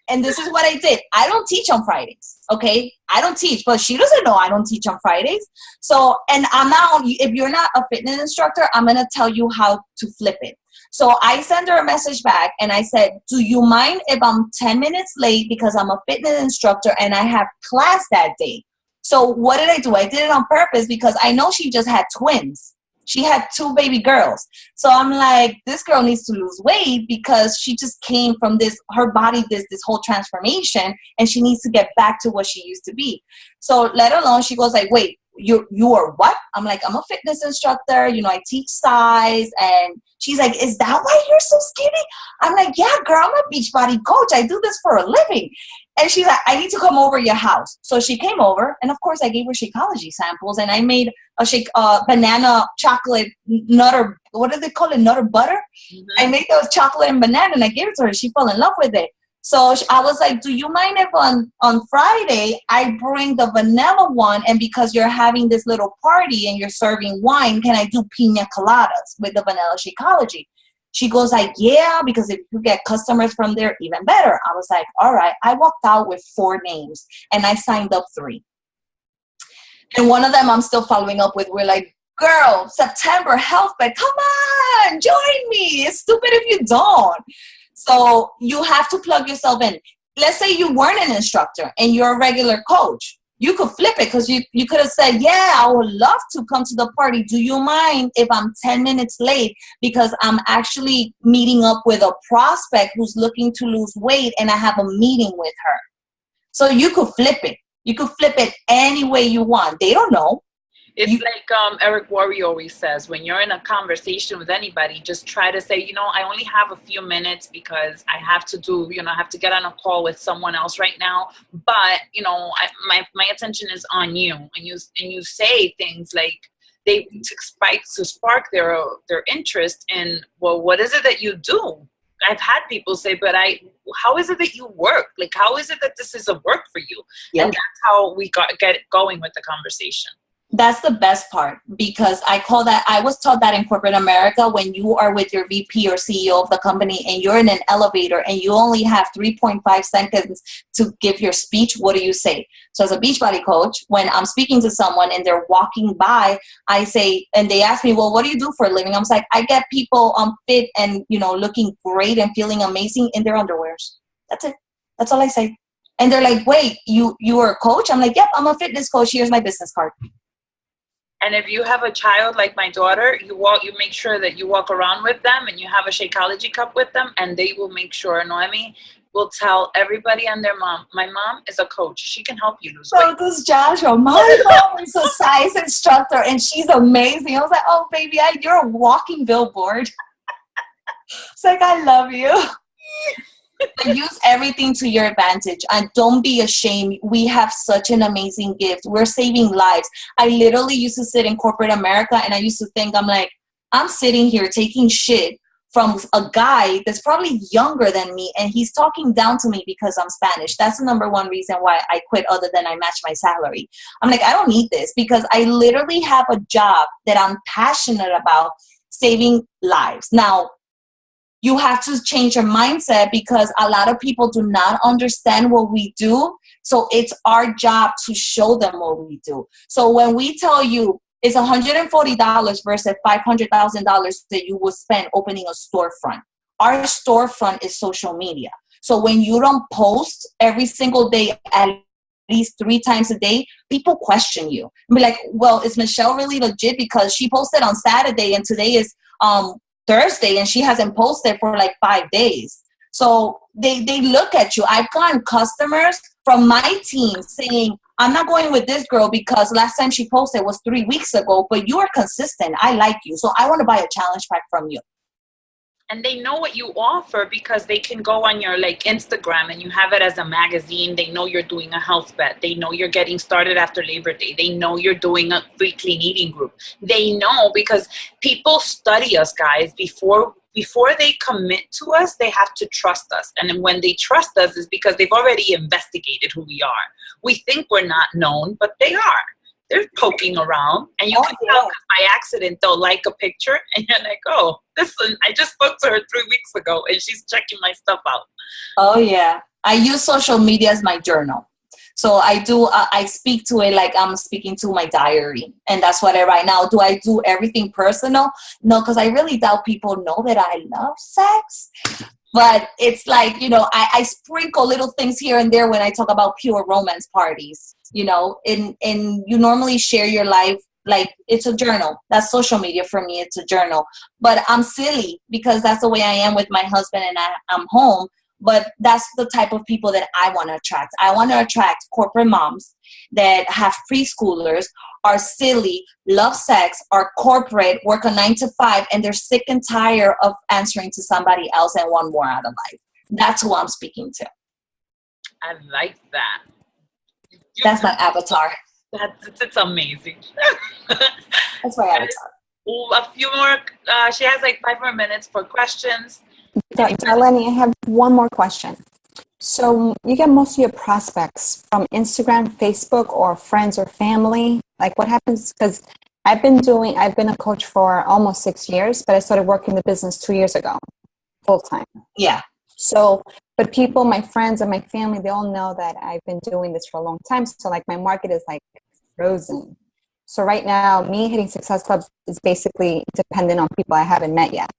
and this is what I did. I don't teach on Fridays, okay? I don't teach, but she doesn't know I don't teach on Fridays. So, and I'm not, if you're not a fitness instructor, I'm going to tell you how to flip it. So I sent her a message back and I said, do you mind if I'm 10 minutes late because I'm a fitness instructor and I have class that day? So what did I do? I did it on purpose because I know she just had twins. She had 2 baby girls. So I'm like, this girl needs to lose weight because she just came from her body, this whole transformation, and she needs to get back to what she used to be. So let alone, she goes like, wait, you are what? I'm like, I'm a fitness instructor. I teach size. And she's like, is that why you're so skinny? I'm like, yeah, girl, I'm a Beachbody coach. I do this for a living. And she's like, I need to come over your house. So she came over, and of course I gave her Shakeology samples, and I made a banana chocolate nutter. What do they call it? Nutter butter. Mm-hmm. I made those chocolate and banana, and I gave it to her. She fell in love with it. So I was like, do you mind if on Friday I bring the vanilla one, and because you're having this little party and you're serving wine, can I do pina coladas with the vanilla Shakeology? She goes like, yeah, because if you get customers from there, even better. I was like, all right. I walked out with 4 names and I signed up 3. And one of them I'm still following up with. We're like, girl, September health, but come on, join me. It's stupid if you don't. So you have to plug yourself in. Let's say you weren't an instructor and you're a regular coach. You could flip it, because you could have said, yeah, I would love to come to the party. Do you mind if I'm 10 minutes late because I'm actually meeting up with a prospect who's looking to lose weight and I have a meeting with her? So you could flip it. You could flip it any way you want. They don't know. It's like Eric Worre always says, when you're in a conversation with anybody, just try to say, I only have a few minutes because I have to I have to get on a call with someone else right now. But, my attention is on you. And you say things like to spark their interest in, well, what is it that you do? I've had people say, but how is it that you work? Like, how is it that this is a work for you? Yep. And that's how we get it going with the conversation. That's the best part, because I was taught that in corporate America, when you are with your VP or CEO of the company and you're in an elevator and you only have 3.5 seconds to give your speech, what do you say? So as a Beachbody coach, when I'm speaking to someone and they're walking by, I say, and they ask me, well, what do you do for a living? I'm like, I get people fit and, looking great and feeling amazing in their underwears. That's it. That's all I say. And they're like, wait, you are a coach? I'm like, yep, I'm a fitness coach. Here's my business card. And if you have a child like my daughter, you make sure that you walk around with them and you have a Shakeology cup with them, and they will make sure, Noemi will tell everybody and their mom, my mom is a coach. She can help you lose weight. So does Joshua. My mom is a science instructor and she's amazing. I was like, oh, baby, you're a walking billboard. It's like, I love you. Use everything to your advantage and don't be ashamed. We have such an amazing gift. We're saving lives. I literally used to sit in corporate America and I used to think, I'm sitting here taking shit from a guy that's probably younger than me and he's talking down to me because I'm Spanish. That's the number one reason why I quit, other than I match my salary. I'm like, I don't need this, because I literally have a job that I'm passionate about, saving lives. Now, you have to change your mindset, because a lot of people do not understand what we do. So it's our job to show them what we do. So when we tell you it's $140 versus $500,000 that you will spend opening a storefront, our storefront is social media. So when you don't post every single day, at least 3 times a day, people question you. Be like, well, is Michelle really legit? Because she posted on Saturday and today is Thursday and she hasn't posted for like 5 days. So they look at you. I've gotten customers from my team saying, I'm not going with this girl because last time she posted was 3 weeks ago, but you are consistent. I like you. So I want to buy a challenge pack from you. And they know what you offer because they can go on your Instagram and you have it as a magazine. They know you're doing a health bet. They know you're getting started after Labor Day. They know you're doing a free clean eating group. They know, because people study us, guys. Before they commit to us, they have to trust us. And when they trust us is because they've already investigated who we are. We think we're not known, but they are. They're poking around, and you can tell because by accident they'll like a picture, and you're like, oh, listen, I just spoke to her 3 weeks ago, and she's checking my stuff out. Oh, yeah. I use social media as my journal. So I speak to it like I'm speaking to my diary, and that's what I write now. Do I do everything personal? No, because I really doubt people know that I love sex. But it's like, I sprinkle little things here and there when I talk about pure romance parties, and you normally share your life like it's a journal. That's social media for me. It's a journal. But I'm silly because that's the way I am with my husband and I'm home. But that's the type of people that I want to attract. I want to attract corporate moms that have preschoolers, are silly, love sex, are corporate, work a 9 to 5, and they're sick and tired of answering to somebody else and want more out of life. That's who I'm speaking to. I like that. That's my avatar. It's amazing. That's my avatar. A few more. She has 5 more minutes for questions. Darleny, I have one more question. So you get most of your prospects from Instagram, Facebook, or friends or family. Like what happens, because I've been a coach for almost 6 years, but I started working the business 2 years ago, full time. Yeah. So, but people, my friends and my family, they all know that I've been doing this for a long time. So like my market is like frozen. So right now, me hitting Success Club is basically dependent on people I haven't met yet.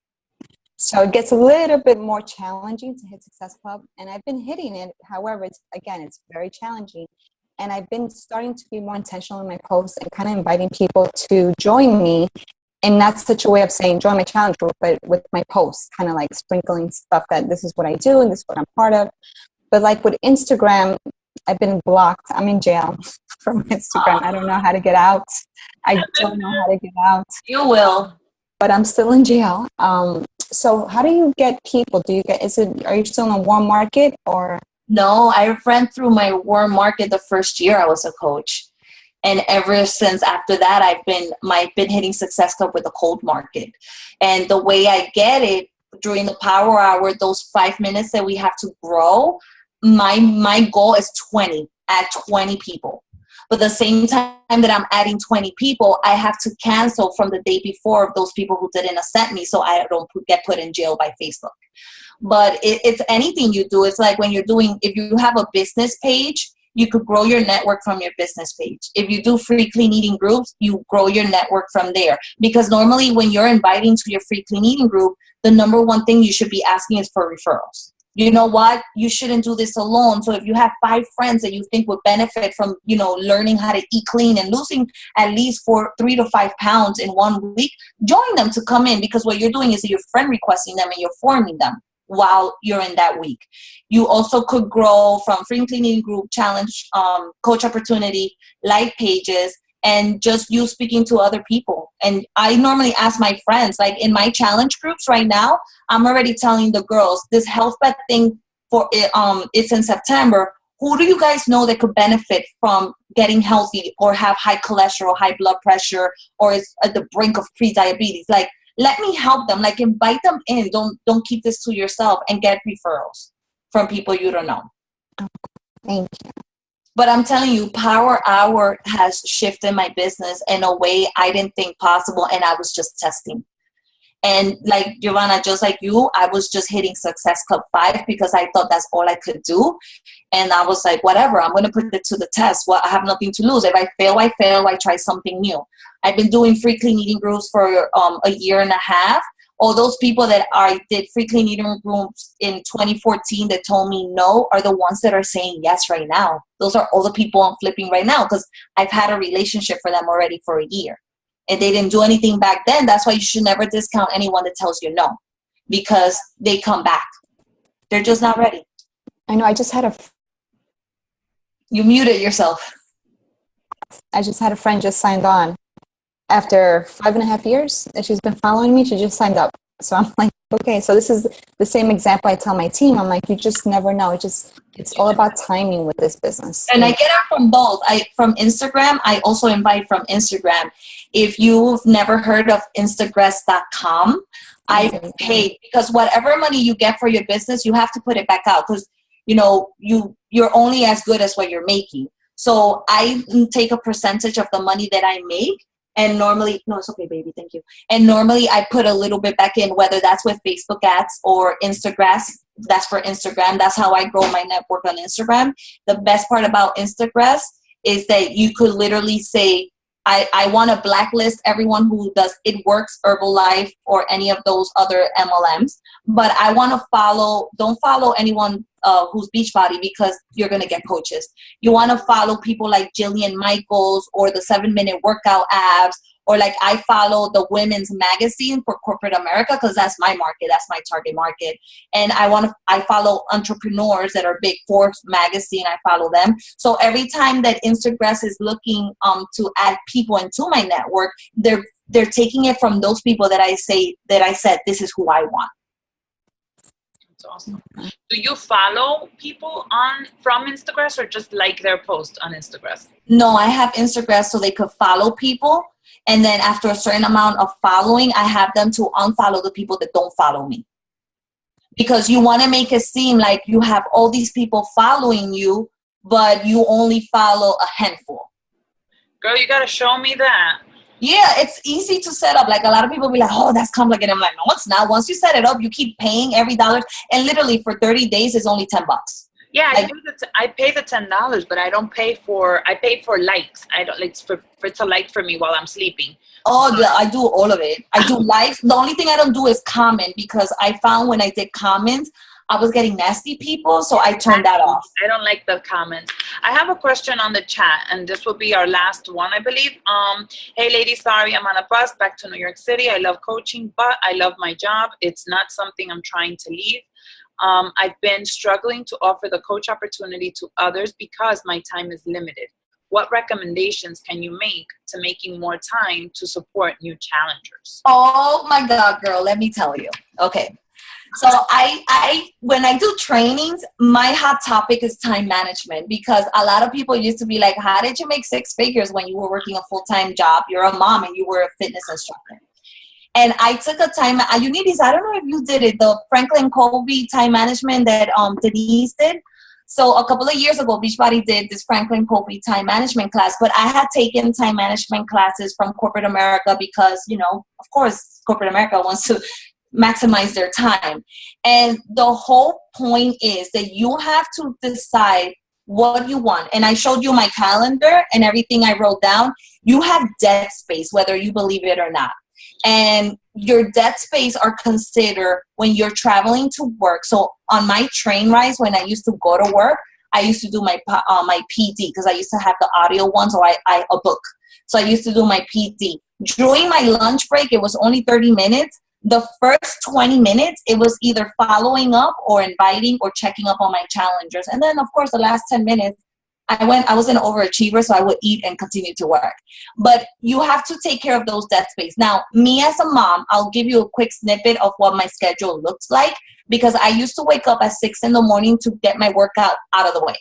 So it gets a little bit more challenging to hit Success Club, and I've been hitting it. However, it's very challenging, and I've been starting to be more intentional in my posts and kind of inviting people to join me, and not such a way of saying join my challenge group, but with my posts, kind of like sprinkling stuff that this is what I do and this is what I'm part of. But like with Instagram, I've been blocked. I'm in jail from Instagram. I don't know how to get out. I don't know how to get out. You will. But I'm still in jail. So how do you get people? Are you still in a warm market or? No, I ran through my warm market the first year I was a coach. And ever since after that, I've been hitting Success Club with a cold market. And the way I get it during the power hour, those 5 minutes that we have to grow, my goal is 20, add 20 people. But the same time that I'm adding 20 people, I have to cancel from the day before of those people who didn't accept me so I don't get put in jail by Facebook. But it's anything you do. It's like when if you have a business page, you could grow your network from your business page. If you do free clean eating groups, you grow your network from there. Because normally when you're inviting to your free clean eating group, the number one thing you should be asking is for referrals. You know what? You shouldn't do this alone. So if you have 5 friends that you think would benefit from, learning how to eat clean and losing at least 3 to 5 pounds in 1 week, join them to come in, because what you're doing is you're friend requesting them and you're forming them while you're in that week. You also could grow from free clean eating group, challenge, coach opportunity, like pages, and just you speaking to other people. And I normally ask my friends, like in my challenge groups right now, I'm already telling the girls this health bet thing it's in September. Who do you guys know that could benefit from getting healthy or have high cholesterol, high blood pressure, or is at the brink of pre-diabetes? Like, let me help them. Like, invite them in. Don't keep this to yourself, and get referrals from people you don't know. Thank you. But I'm telling you, Power Hour has shifted my business in a way I didn't think possible, and I was just testing. And like Giovanna, just like you, I was just hitting Success Club 5 because I thought that's all I could do. And I was like, whatever, I'm going to put it to the test. Well, I have nothing to lose. If I fail, I fail. I try something new. I've been doing free clean eating groups for a year and a half. All those people that I did free clean eating groups in 2014 that told me no are the ones that are saying yes right now. Those are all the people I'm flipping right now because I've had a relationship for them already for a year. And they didn't do anything back then. That's why you should never discount anyone that tells you no, because they come back. They're just not ready. I know. I just had You muted yourself. I just had a friend just signed on. After 5.5 years that she's been following me, she just signed up. So I'm like, okay, so this is the same example I tell my team. I'm like, you just never know. It's all about timing with this business. And I get it from both. From Instagram, I also invite from Instagram. If you've never heard of Instagress.com, I paid, because whatever money you get for your business, you have to put it back out, because you're only as good as what you're making. So I take a percentage of the money that I make. And normally, no, it's okay, baby, thank you. And normally I put a little bit back in, whether that's with Facebook ads or Instagram. That's for Instagram. That's how I grow my network on Instagram. The best part about Instagram is that you could literally say, I want to blacklist everyone who does It Works, Herbalife, or any of those other MLMs. But I want to don't follow anyone who's Beachbody, because you're going to get coaches. You want to follow people like Jillian Michaels or the 7-Minute Workout Abs, or like I follow the Women's Magazine for corporate America, because that's my market, that's my target market. And I follow entrepreneurs that are big. Forbes Magazine, I follow them. So every time that Instagram is looking to add people into my network, they're taking it from those people that I said this is who I want. That's awesome. Do you follow people from Instagram, or just like their post on Instagram? No, I have Instagram so they could follow people. And then after a certain amount of following, I have them to unfollow the people that don't follow me. because you want to make it seem like you have all these people following you, but you only follow a handful. Girl, you got to show me that. Yeah, it's easy to set up. Like a lot of people be like, oh, that's complicated. I'm like, no, it's not. Once you set it up, you keep paying every dollar. And literally for 30 days, it's only $10. Yeah, Like, I pay the $10, but I don't pay for, I pay for likes. I don't like for it to like for me while I'm sleeping. Oh, yeah, I do all of it. I do likes. The only thing I don't do is comment, because I found when I did comments, I was getting nasty people, so I turned that off. I don't like the comments. I have a question on the chat, and this will be our last one, I believe. Hey, ladies, sorry, I'm on a bus back to New York City. I love coaching, but I love my job. It's not something I'm trying to leave. I've been struggling to offer the coach opportunity to others because my time is limited. What recommendations can you make to making more time to support new challengers? Oh my God, girl, let me tell you. Okay. So I when I do trainings, my hot topic is time management, because a lot of people used to be like, how did you make 6 figures when you were working a full-time job? You're a mom and you were a fitness instructor. And I took a time, Eunice, I don't know if you did it, the Franklin Covey time management that Denise did. So a couple of years ago, Beachbody did this Franklin Covey time management class, but I had taken time management classes from corporate America because, you know, of course, corporate America wants to maximize their time. And the whole point is that you have to decide what you want. And I showed you my calendar and everything I wrote down. You have dead space, whether you believe it or not. And your dead space are considered when you're traveling to work. So on my train rides, when I used to go to work, I used to do my PD, because I used to have the audio one, so I a book. So I used to do my PD. During my lunch break, it was only 30 minutes. The first 20 minutes, it was either following up or inviting or checking up on my challengers. And then, of course, the last 10 minutes, I was an overachiever, so I would eat and continue to work. But you have to take care of those dead space. Now, me as a mom, I'll give you a quick snippet of what my schedule looks like, because I used to wake up at 6 in the morning to get my workout out of the way.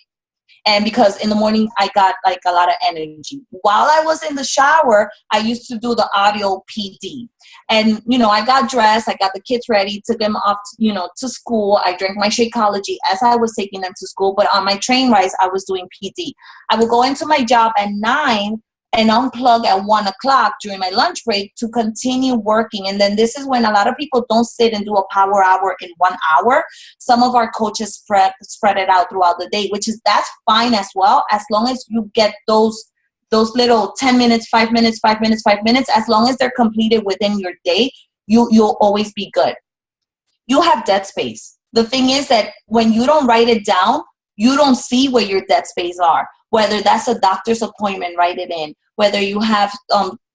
And because in the morning, I got like a lot of energy. While I was in the shower, I used to do the audio PD. And, you know, I got dressed, I got the kids ready, took them off, you know, to school. I drank my Shakeology as I was taking them to school. But on my train rides, I was doing PD. I would go into my job at 9 and unplug at 1 o'clock during my lunch break to continue working. And then this is when a lot of people don't sit and do a power hour in 1 hour. Some of our coaches spread it out throughout the day, that's fine as well, as long as you get those little 10 minutes, 5 minutes, 5 minutes, 5 minutes, as long as they're completed within your day, you'll always be good. You have dead space. The thing is that when you don't write it down, you don't see where your dead space are. Whether that's a doctor's appointment, write it in. Whether you have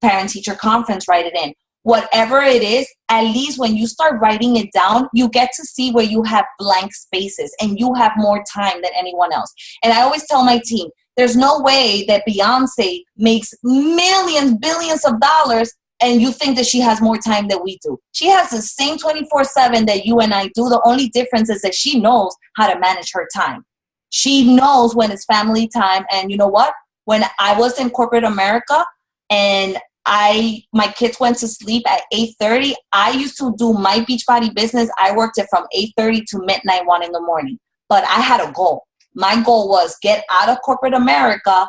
parent-teacher conference, write it in. Whatever it is, at least when you start writing it down, you get to see where you have blank spaces and you have more time than anyone else. And I always tell my team, there's no way that Beyonce makes millions, billions of dollars and you think that she has more time than we do. She has the same 24/7 that you and I do. The only difference is that she knows how to manage her time. She knows when it's family time. And you know what? When I was in corporate America and my kids went to sleep at 8:30, I used to do my Beachbody business. I worked it from 8:30 to midnight, 1 in the morning. But I had a goal. My goal was get out of corporate America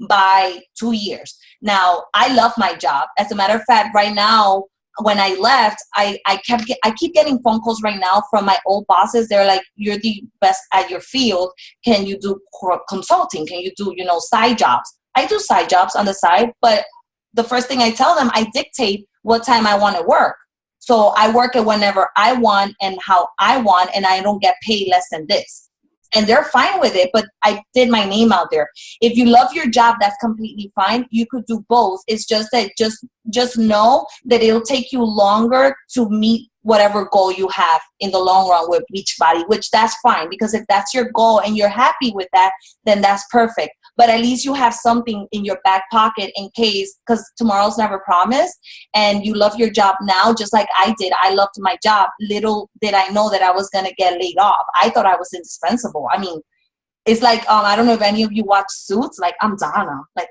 by 2 years. Now, I love my job. As a matter of fact, right now, when I left, I keep getting phone calls right now from my old bosses. They're like, you're the best at your field. Can you do consulting? Can you do, side jobs? I do side jobs on the side, but the first thing I tell them, I dictate what time I want to work. So I work it whenever I want and how I want, and I don't get paid less than this. And they're fine with it, but I did my name out there. If you love your job, that's completely fine. You could do both. It's just that just know that it'll take you longer to meet whatever goal you have in the long run with Beachbody, which that's fine, because if that's your goal and you're happy with that, then that's perfect. But at least you have something in your back pocket in case, because tomorrow's never promised, and you love your job now, just like I did. I loved my job. Little did I know that I was going to get laid off. I thought I was indispensable. I mean, it's like, I don't know if any of you watch Suits. Like, I'm Donna. Like,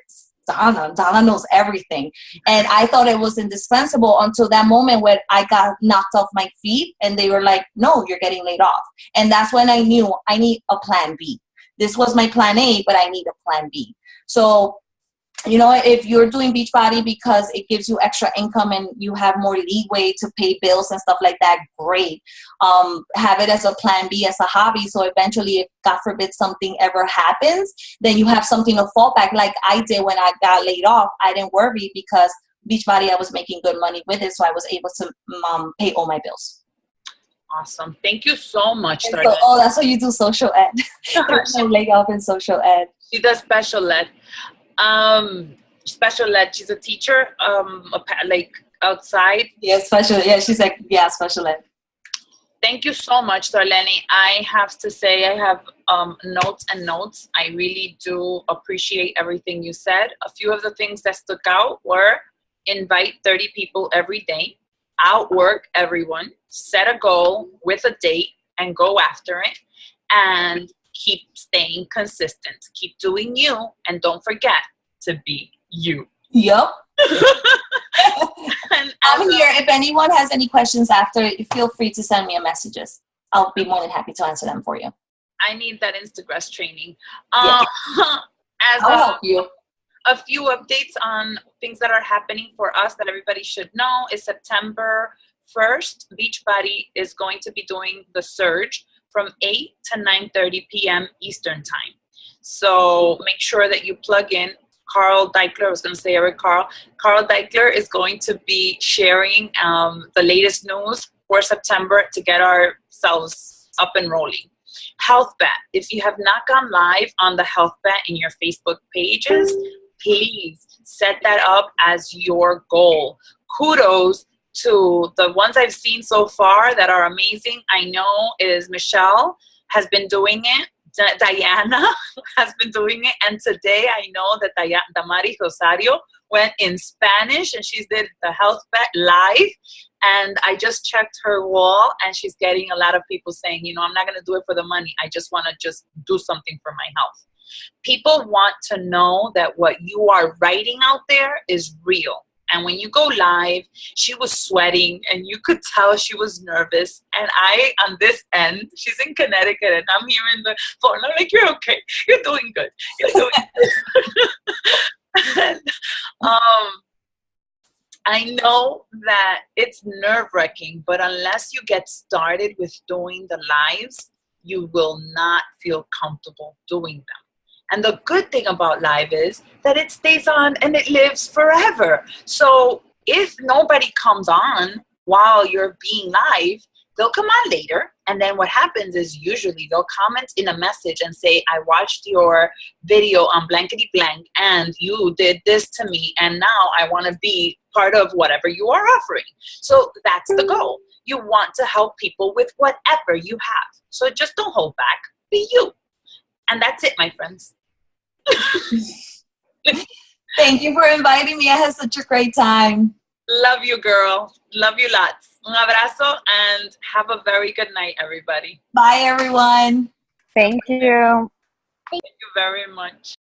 Donna knows everything. And I thought it was indispensable until that moment when I got knocked off my feet and they were like, no, you're getting laid off. And that's when I knew I need a plan B. This was my plan A, but I need a plan B. So, you know, if you're doing Beachbody because it gives you extra income and you have more leeway to pay bills and stuff like that, great. Have it as a plan B, as a hobby. So eventually, if God forbid something ever happens, then you have something to fall back. Like I did when I got laid off. I didn't worry because Beachbody, I was making good money with it. So I was able to pay all my bills. Awesome. Thank you so much, So, oh, that's what you do, social ed. There's no layoff in social ed. She does special ed. Special ed. She's a teacher, like outside. Yeah, special. Yeah, she's like, yeah, special ed. Thank you so much, Darleny. I have to say, I have notes and notes. I really do appreciate everything you said. A few of the things that stuck out were invite 30 people every day, outwork everyone, set a goal with a date and go after it, and keep staying consistent. Keep doing you, and don't forget to be you. Yep. I'm here. If anyone has any questions after, feel free to send me a messages. I'll be more than happy to answer them for you. I need that Instagram training. Yeah. I'll help you. A few updates on things that are happening for us that everybody should know is September 1st, Beachbody is going to be doing the surge from 8 to 9:30 p.m. Eastern time. So make sure that you plug in. Carl Deichler, I was going to say Eric Carl. Carl Deichler is going to be sharing the latest news for September to get ourselves up and rolling. Health Bet. If you have not gone live on the Health Bet in your Facebook pages, please set that up as your goal. Kudos to the ones I've seen so far that are amazing. I know is Michelle has been doing it. Diana has been doing it. And today I know that Damari Rosario went in Spanish and she did the Health Bet live. And I just checked her wall and she's getting a lot of people saying, you know, I'm not going to do it for the money. I just want to just do something for my health. People want to know that what you are writing out there is real. And when you go live, she was sweating and you could tell she was nervous. And I, on this end, she's in Connecticut and I'm here in the phone. I'm like, you're okay. You're doing good. You're doing good. And, I know that it's nerve-wracking, but unless you get started with doing the lives, you will not feel comfortable doing them. And the good thing about live is that it stays on and it lives forever. So if nobody comes on while you're being live, they'll come on later. And then what happens is usually they'll comment in a message and say, I watched your video on blankety blank and you did this to me. And now I want to be part of whatever you are offering. So that's the goal. You want to help people with whatever you have. So just don't hold back. Be you. And that's it, my friends. Thank you for inviting me. I had such a great time. Love you, girl. Love you lots. Un abrazo and have a very good night, everybody. Bye, everyone. Thank you. Thank you very much.